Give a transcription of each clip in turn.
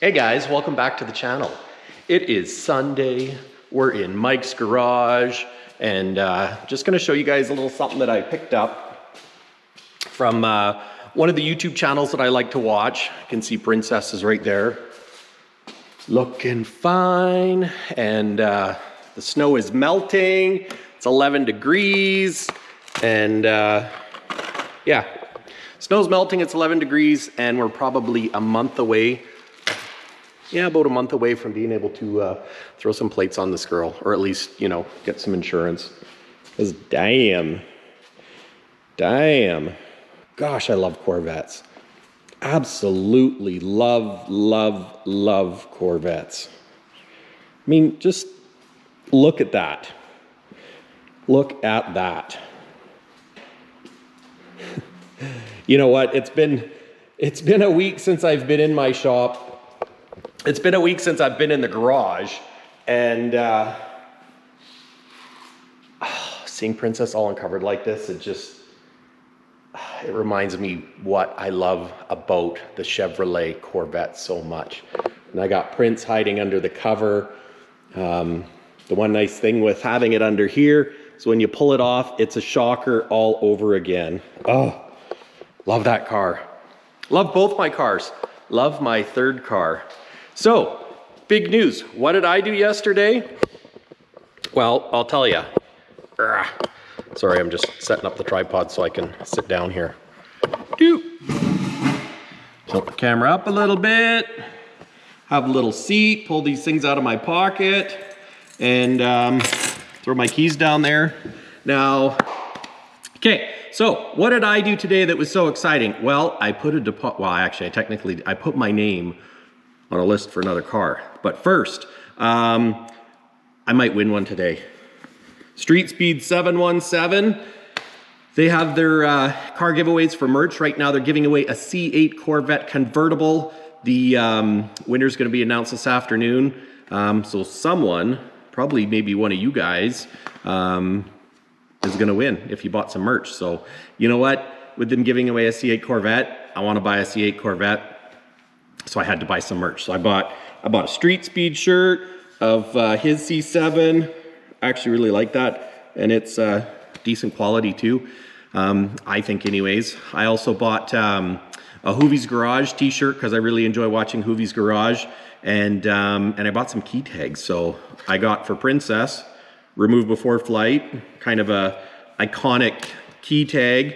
Hey guys, welcome back to the channel. It is Sunday, we're in Mike's garage, and just gonna show you guys a little something that I picked up from one of the YouTube channels that I like to watch. You can see Princess is right there, looking fine, and the snow is melting. It's 11 degrees, and yeah, snow's melting, it's 11 degrees, and we're probably a month away. Yeah, about a month away from being able to throw some plates on this girl, or at least, you know, get some insurance. Because damn, gosh, I love Corvettes. Absolutely love Corvettes. I mean, just look at that. Look at that. You know what? It's been a week since I've been in my shop. It's been a week since I've been in the garage, and seeing Princess all uncovered like this, it reminds me what I love about the Chevrolet Corvette so much. And I got Prince hiding under the cover. The one nice thing with having it under here is when you pull it off, it's a shocker all over again. Oh, love that car. Love both my cars. Love my third car. So, big news. What did I do yesterday? Well, I'll tell you. Sorry, I'm just setting up the tripod so I can sit down here. Tilt the camera up a little bit. Have a little seat. Pull these things out of my pocket. And throw my keys down there. Now, okay. So, what did I do today that was so exciting? Well, I put I put my name on a list for another car. But first, I might win one today. Street Speed 717. They have their car giveaways for merch. Right now, they're giving away a C8 Corvette convertible. The winner's going to be announced this afternoon. So someone, probably maybe one of you guys, is going to win if you bought some merch. So, you know what? With them giving away a C8 Corvette, I want to buy a C8 Corvette. So I had to buy some merch. So I bought a Street Speed shirt of his C7. I actually really like that. And it's decent quality too, I think anyways. I also bought a Hoovie's Garage t-shirt because I really enjoy watching Hoovie's Garage. And I bought some key tags. So I got for Princess, remove before flight, kind of a iconic key tag.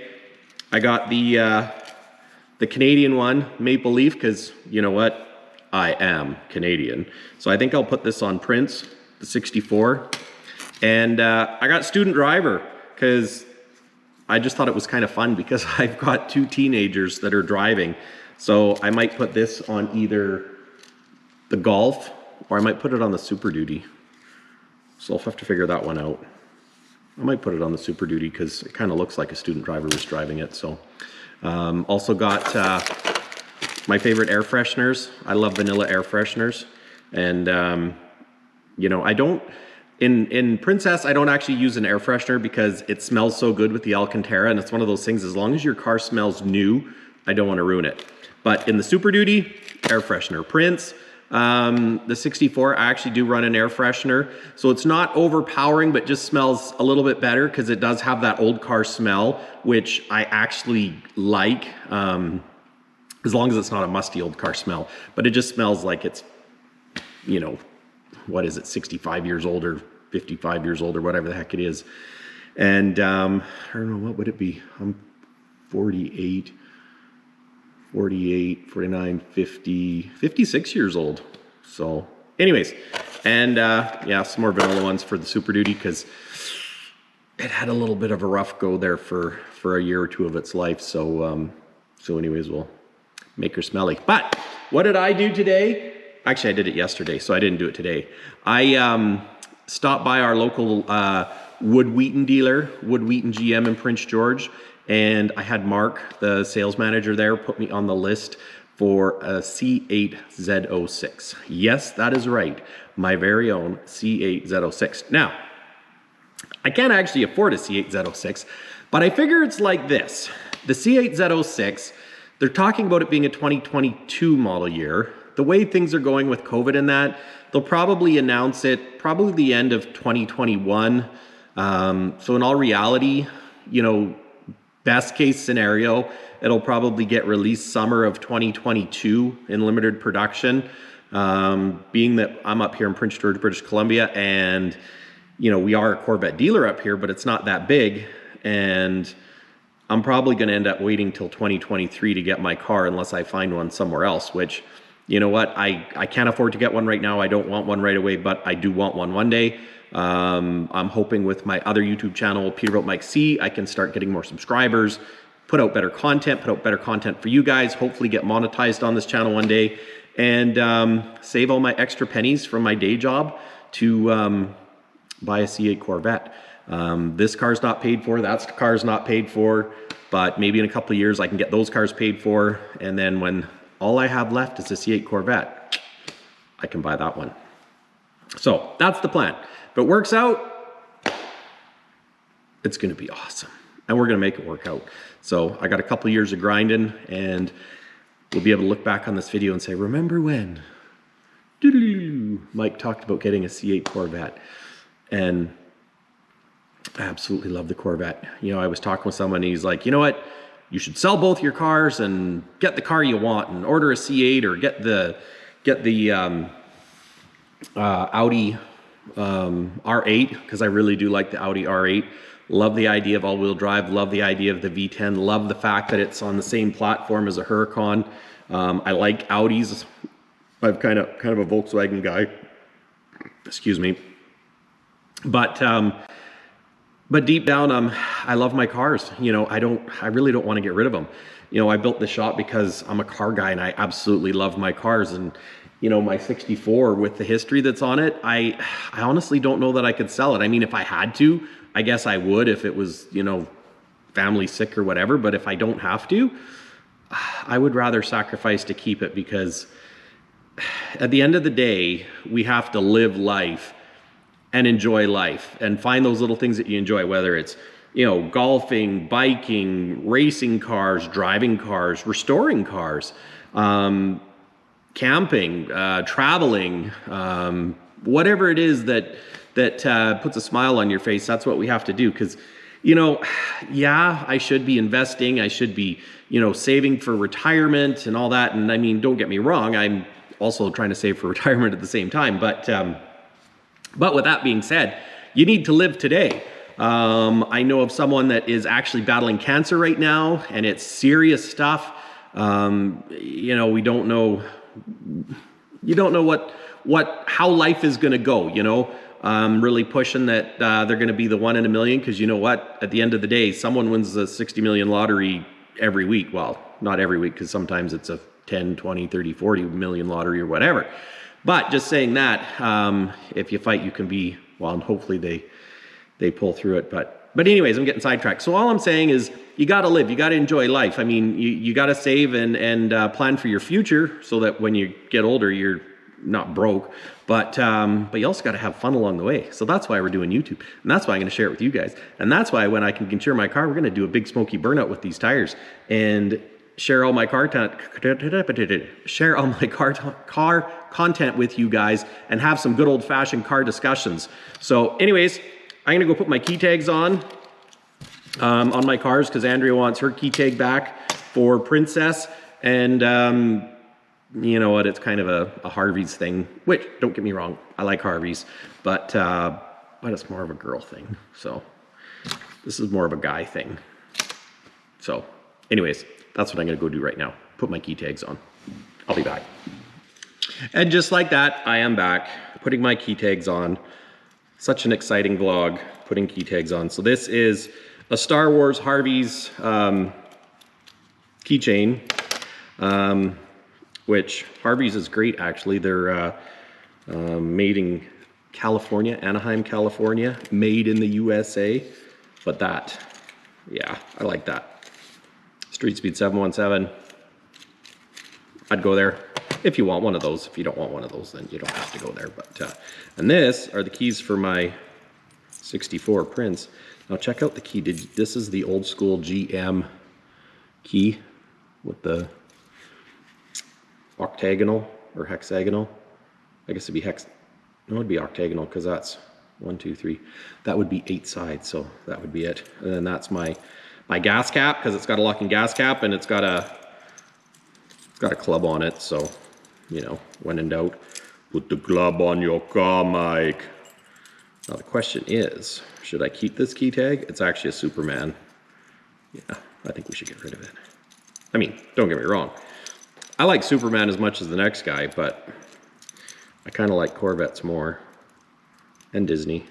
I got the Canadian one, Maple Leaf, because you know what? I am Canadian. So I think I'll put this on Prince, the 64. And I got Student Driver, because I just thought it was kind of fun because I've got two teenagers that are driving. So I might put this on either the Golf, or I might put it on the Super Duty. So I'll have to figure that one out. I might put it on the Super Duty because it kind of looks like a student driver was driving it. So also got my favorite air fresheners. I love vanilla air fresheners. And you know, I don't, in Princess, I don't actually use an air freshener because it smells so good with the Alcantara. And it's one of those things, as long as your car smells new, I don't want to ruin it. But in the Super Duty, air freshener. Prince, the 64, I actually do run an air freshener. So it's not overpowering, but just smells a little bit better because it does have that old car smell, which I actually like, as long as it's not a musty old car smell. But it just smells like it's, you know, what is it, 65 years old or 55 years old or whatever the heck it is. And I don't know, what would it be? I'm 48, 49, 50, 56 years old. So anyways, and yeah, some more vanilla ones for the Super Duty because it had a little bit of a rough go there for a year or two of its life. So so anyways, we'll make her smelly. But what did I do today? Actually, I did it yesterday, so I didn't do it today. I stopped by our local Wood Wheaton dealer, Wood Wheaton GM in Prince George, and I had Mark, the sales manager there, put me on the list for a C8 Z06. Yes, that is right, my very own C8 Z06. Now, I can't actually afford a C8 Z06, but I figure it's like this. The C8 Z06, They're talking about it being a 2022 model year. The way things are going with COVID and that, they'll probably announce it probably the end of 2021. So in all reality, you know, best case scenario, it'll probably get released summer of 2022 in limited production. Being that I'm up here in Prince George, British Columbia, and you know, we are a Corvette dealer up here, but it's not that big, and I'm probably going to end up waiting till 2023 to get my car unless I find one somewhere else, which, you know what, I can't afford to get one right now. I don't want one right away, but I do want one day. I'm hoping with my other YouTube channel, Peterbilt Mike C, I can start getting more subscribers, put out better content for you guys, hopefully get monetized on this channel one day, and save all my extra pennies from my day job to buy a C8 Corvette. This car's not paid for, that car's not paid for, but maybe in a couple of years I can get those cars paid for, and then when all I have left is a C8 Corvette, I can buy that one. So that's the plan. If it works out, it's gonna be awesome, and we're gonna make it work out. So I got a couple of years of grinding, and we'll be able to look back on this video and say, remember when Mike talked about getting a C8 Corvette? And I absolutely love the Corvette. You know, I was talking with someone, and he's like, you know what? You should sell both your cars and get the car you want and order a C8 or get the Audi R8, because I really do like the Audi R8. Love the idea of all-wheel drive. Love the idea of the V10. Love the fact that it's on the same platform as a Huracan. I like Audis. I'm kind of a Volkswagen guy. Excuse me. But deep down, I love my cars. You know, I really don't want to get rid of them. You know, I built this shop because I'm a car guy and I absolutely love my cars. And, you know, my 64 with the history that's on it, I honestly don't know that I could sell it. I mean, if I had to, I guess I would if it was, you know, family sick or whatever. But if I don't have to, I would rather sacrifice to keep it, because at the end of the day, we have to live life and enjoy life and find those little things that you enjoy, whether it's, you know, golfing, biking, racing cars, driving cars, restoring cars, camping, traveling, whatever it is that puts a smile on your face. That's what we have to do. Because, you know, yeah, I should be investing. I should be, you know, saving for retirement and all that. And I mean, don't get me wrong, I'm also trying to save for retirement at the same time. But with that being said, you need to live today. I know of someone that is actually battling cancer right now, and it's serious stuff. You know, you don't know how life is going to go, you know. Really pushing that they're going to be the 1 in a million, because you know what? At the end of the day, someone wins the 60 million lottery every week. Well, not every week, because sometimes it's a 10, 20, 30, 40 million lottery or whatever. But just saying that, if you fight, you can be, well, and hopefully they pull through it. But anyways, I'm getting sidetracked. So all I'm saying is you got to live, you got to enjoy life. I mean, you got to save and plan for your future so that when you get older, you're not broke. But you also got to have fun along the way. So that's why we're doing YouTube. And that's why I'm going to share it with you guys. And that's why when I can insure my car, we're going to do a big smoky burnout with these tires and share all my car content with you guys and have some good old-fashioned car discussions. So anyways, I'm gonna go put my key tags on my cars, because Andrea wants her key tag back for Princess. And you know what, it's kind of a Harvey's thing, which, don't get me wrong, I like Harvey's, but it's more of a girl thing. So this is more of a guy thing. So anyways, that's what I'm gonna go do right now. Put my key tags on. I'll be back. And just like that, I am back, putting my key tags on. Such an exciting vlog, putting key tags on. So this is a Star Wars Harvey's keychain, which Harvey's is great, actually. They're made in California, Anaheim, California, made in the USA. But that, yeah, I like that. Street Speed 717. I'd go there if you want one of those. If you don't want one of those, then you don't have to go there. But and this are the keys for my 64 Prince. Now check out the key. This is the old school GM key with the octagonal or hexagonal. I guess it'd be no, it'd be octagonal because that's 1, 2, 3. That would be 8 sides, so that would be it. And then that's my gas cap, because it's got a locking gas cap and it's got a club on it. So, you know, when in doubt, put the club on your car, Mike. Now the question is, should I keep this key tag? It's actually a Superman. Yeah, I think we should get rid of it. I mean, don't get me wrong. I like Superman as much as the next guy, but I kind of like Corvettes more. And Disney.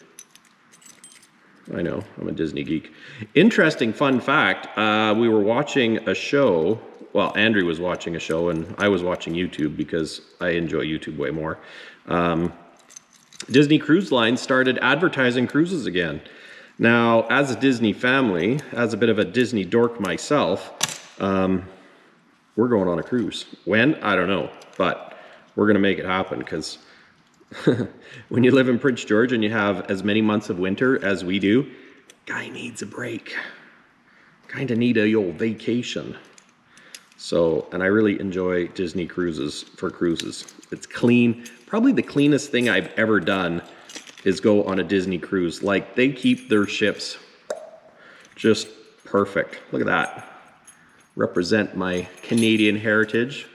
I know, I'm a Disney geek. Interesting fun fact, we were watching a show, well, Andrew was watching a show and I was watching YouTube because I enjoy YouTube way more. Disney Cruise Line started advertising cruises again. Now, as a Disney family, as a bit of a Disney dork myself, we're going on a cruise. When? I don't know, but we're gonna make it happen because when you live in Prince George and you have as many months of winter as we do, guy needs a break. Kind of need a old vacation. So, and I really enjoy Disney cruises for cruises. It's clean. Probably the cleanest thing I've ever done is go on a Disney cruise. Like, they keep their ships just perfect. Look at that. Represent my Canadian heritage.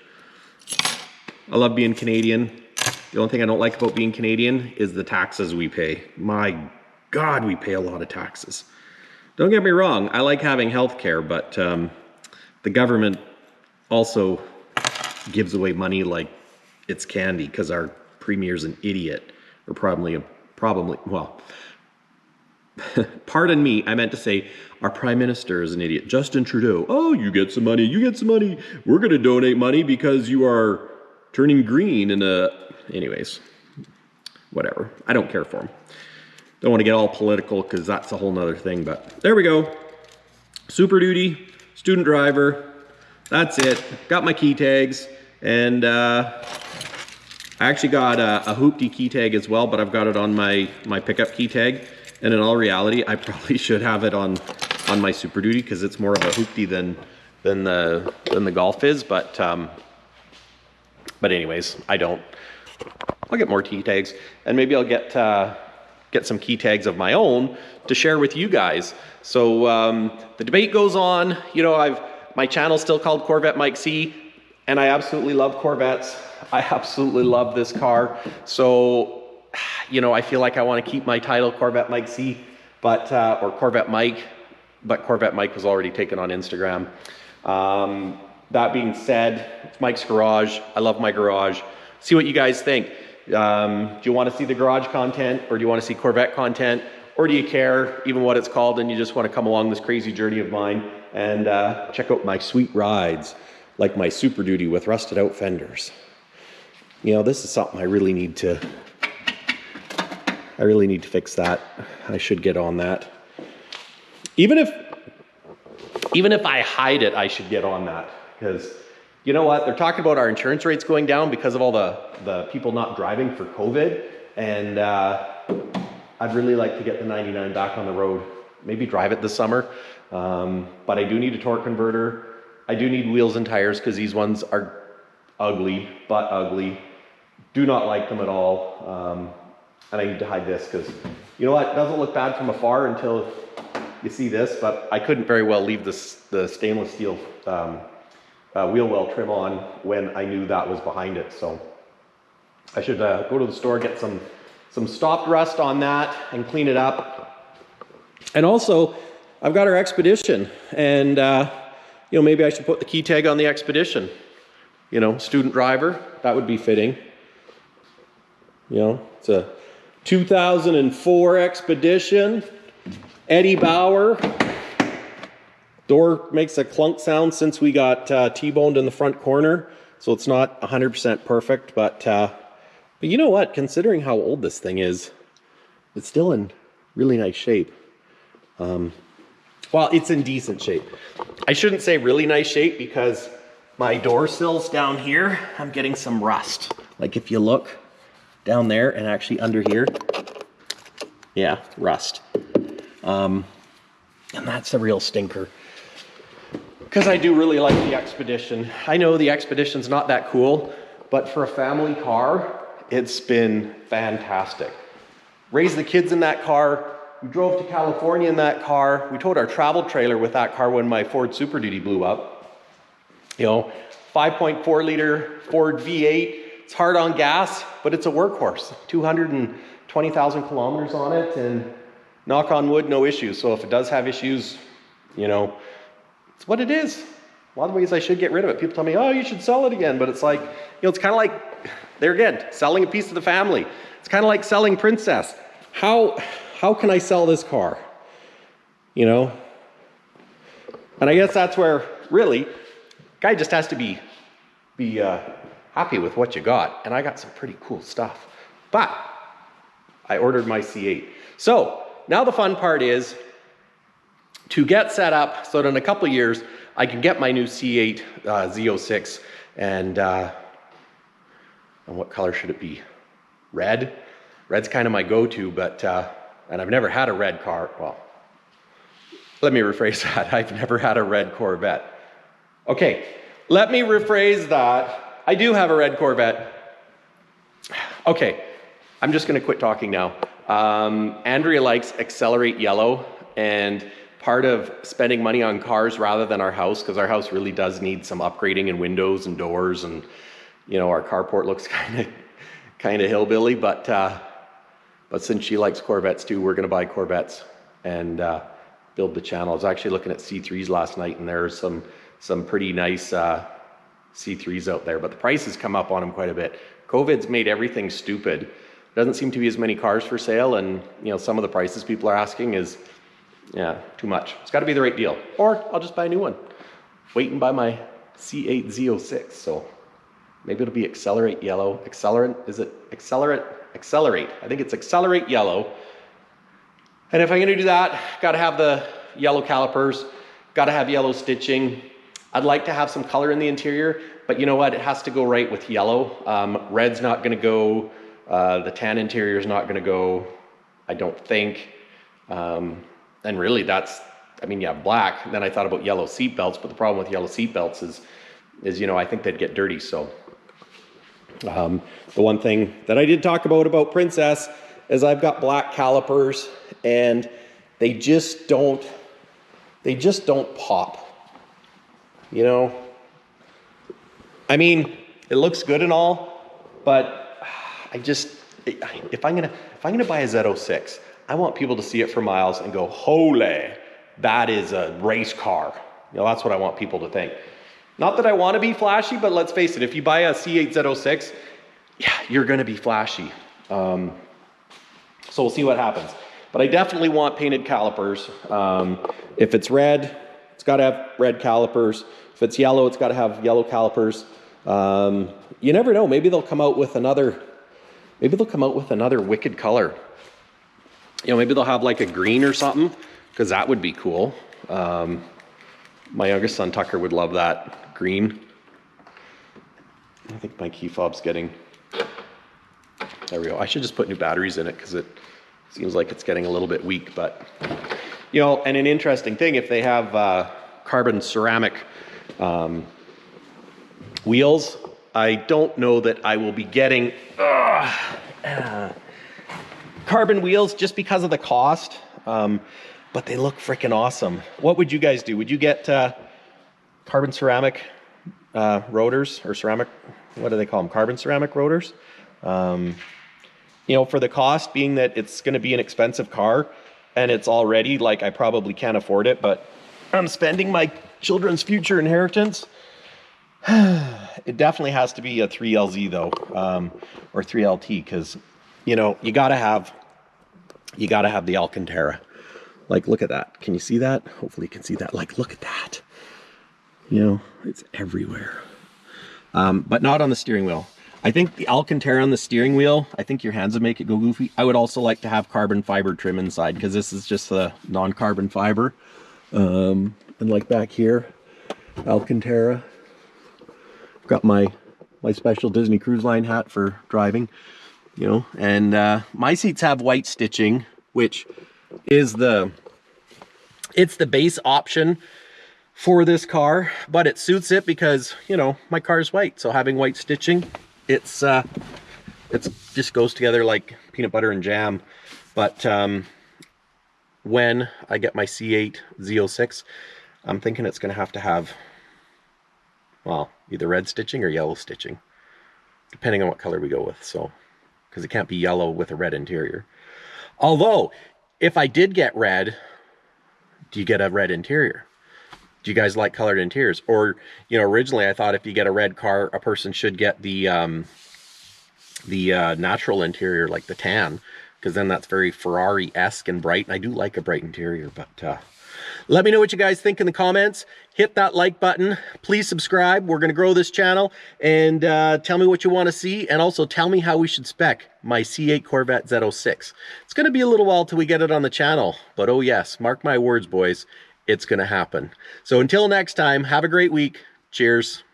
I love being Canadian. The only thing I don't like about being Canadian is the taxes we pay. My God, we pay a lot of taxes. Don't get me wrong, I like having health care, but the government also gives away money like it's candy because our premier's an idiot, or probably, well, pardon me, I meant to say our prime minister is an idiot. Justin Trudeau, oh, you get some money, you get some money. We're gonna donate money because you are turning green in a, anyways, whatever. I don't care for him. Don't want to get all political because that's a whole nother thing, but there we go. Super Duty, student driver. That's it. Got my key tags, and I actually got a hoopty key tag as well, but I've got it on my pickup key tag. And in all reality, I probably should have it on my Super Duty because it's more of a hoopty than the Golf is, but anyways, I don't. I'll get more key tags, and maybe I'll get some key tags of my own to share with you guys. So the debate goes on. You know, my channel's still called Corvette Mike C, and I absolutely love Corvettes. I absolutely love this car. So, you know, I feel like I want to keep my title Corvette Mike C, but or Corvette Mike, but Corvette Mike was already taken on Instagram. That being said, it's Mike's Garage. I love my garage. See what you guys think. Do you want to see the garage content, or do you want to see Corvette content, or do you care even what it's called and you just want to come along this crazy journey of mine and check out my sweet rides like my Super Duty with rusted out fenders. You know, this is something I really need to fix that. I should get on that. Even if I hide it, I should get on that. Because you know what? They're talking about our insurance rates going down because of all the people not driving for COVID. And I'd really like to get the 99 back on the road. Maybe drive it this summer. But I do need a torque converter. I do need wheels and tires because these ones are ugly, but ugly. Do not like them at all. And I need to hide this because, you know what? It doesn't look bad from afar until you see this, but I couldn't very well leave the stainless steel wheel well trim on when I knew that was behind it. So I should go to the store, get some stopped rust on that and clean it up. And also, I've got our Expedition, and you know, maybe I should put the key tag on the Expedition. You know, student driver, that would be fitting. You know, it's a 2004 Expedition, Eddie Bauer. Door makes a clunk sound since we got T-boned in the front corner, so it's not 100% perfect, but you know what? Considering how old this thing is, it's still in really nice shape. Well, it's in decent shape. I shouldn't say really nice shape because my door sills down here, I'm getting some rust. Like if you look down there and actually under here, yeah, rust. And that's a real stinker. Because I do really like the Expedition. I know the Expedition's not that cool, but for a family car, it's been fantastic. Raised the kids in that car. We drove to California in that car. We towed our travel trailer with that car when my Ford Super Duty blew up. You know, 5.4 liter Ford V8. It's hard on gas, but it's a workhorse. 220,000 kilometers on it, and knock on wood, no issues. So if it does have issues, you know, it's what it is. A lot of ways I should get rid of it. People tell me, oh, you should sell it again. But it's like, you know, it's kind of like, there again, selling a piece of the family. It's kind of like selling Princess. How can I sell this car? You know? And I guess that's where, really, guy just has to be happy with what you got. And I got some pretty cool stuff. But I ordered my C8. So now the fun part is to get set up so that in a couple of years, I can get my new C8 Z06 and what color should it be? Red? Red's kind of my go-to, but, and I've never had a red car. Well, let me rephrase that. I've never had a red Corvette. Okay, let me rephrase that. I do have a red Corvette. Okay, I'm just gonna quit talking now. Andrea likes Accelerate Yellow, and part of spending money on cars rather than our house, because our house really does need some upgrading in windows and doors, and you know, our carport looks kind of hillbilly, but since she likes Corvettes too, we're gonna buy Corvettes and build the channel. I was actually looking at C3s last night, and there's some pretty nice C3s out there, but the prices come up on them quite a bit. COVID's made everything stupid. Doesn't seem to be as many cars for sale, and you know, some of the prices people are asking is, yeah, too much. It's got to be the right deal, or I'll just buy a new one. Wait and buy my C8 Z06. So maybe it'll be Accelerate Yellow. Accelerant? Is it Accelerate? Accelerate. I think it's Accelerate Yellow. And if I'm going to do that, got to have the yellow calipers. Got to have yellow stitching. I'd like to have some color in the interior, but you know what? It has to go right with yellow. Red's not going to go. The tan interior is not going to go, I don't think. And really that's, I mean, you have black. Then I thought about yellow seat belts, but the problem with yellow seat belts is, you know, I think they'd get dirty. So the one thing that I did talk about Princess is I've got black calipers, and they just don't pop. You know, I mean, it looks good and all, but if I'm gonna buy a Z06, I want people to see it for miles and go, holy, that is a race car. You know, that's what I want people to think. Not that I want to be flashy, but let's face it, if you buy a C8 Z06, yeah, you're gonna be flashy. So we'll see what happens. But I definitely want painted calipers. If it's red, it's gotta have red calipers. If it's yellow, it's gotta have yellow calipers. You never know, maybe they'll come out with another wicked color. You know, maybe they'll have like a green or something, because that would be cool. My youngest son Tucker would love that green. I think my key fob's getting, there we go. I should just put new batteries in it, because it seems like it's getting a little bit weak. But you know, and an interesting thing, if they have carbon ceramic wheels, I don't know that I will be getting carbon wheels just because of the cost, but they look freaking awesome. What would you guys do? Would you get carbon ceramic rotors, or ceramic, what do they call them? Carbon ceramic rotors? You know, for the cost, being that it's going to be an expensive car, and it's already like I probably can't afford it, but I'm spending my children's future inheritance. It definitely has to be a 3LZ though, or 3LT, because you know, you gotta have the Alcantara. Like, look at that. Can you see that? Hopefully you can see that. Like, look at that. You know, it's everywhere. But not on the steering wheel. I think the Alcantara on the steering wheel, I think your hands would make it go goofy. I would also like to have carbon fiber trim inside, because this is just the non-carbon fiber. And like back here, Alcantara. Got my special Disney Cruise Line hat for driving, you know, and my seats have white stitching, which is it's the base option for this car, but it suits it because, you know, my car is white, so having white stitching, It's just goes together like peanut butter and jam. But when I get my C8 Z06, I'm thinking it's going to have, well, either red stitching or yellow stitching, depending on what color we go with. So, because it can't be yellow with a red interior. Although, if I did get red, do you get a red interior? Do you guys like colored interiors? Or, you know, originally I thought if you get a red car, a person should get the natural interior, like the tan, because then that's very Ferrari-esque and bright. And I do like a bright interior, but let me know what you guys think in the comments. Hit that like button. Please subscribe. We're going to grow this channel. And tell me what you want to see. And also tell me how we should spec my C8 Corvette Z06. It's going to be a little while till we get it on the channel. But oh yes, mark my words, boys. It's going to happen. So until next time, have a great week. Cheers.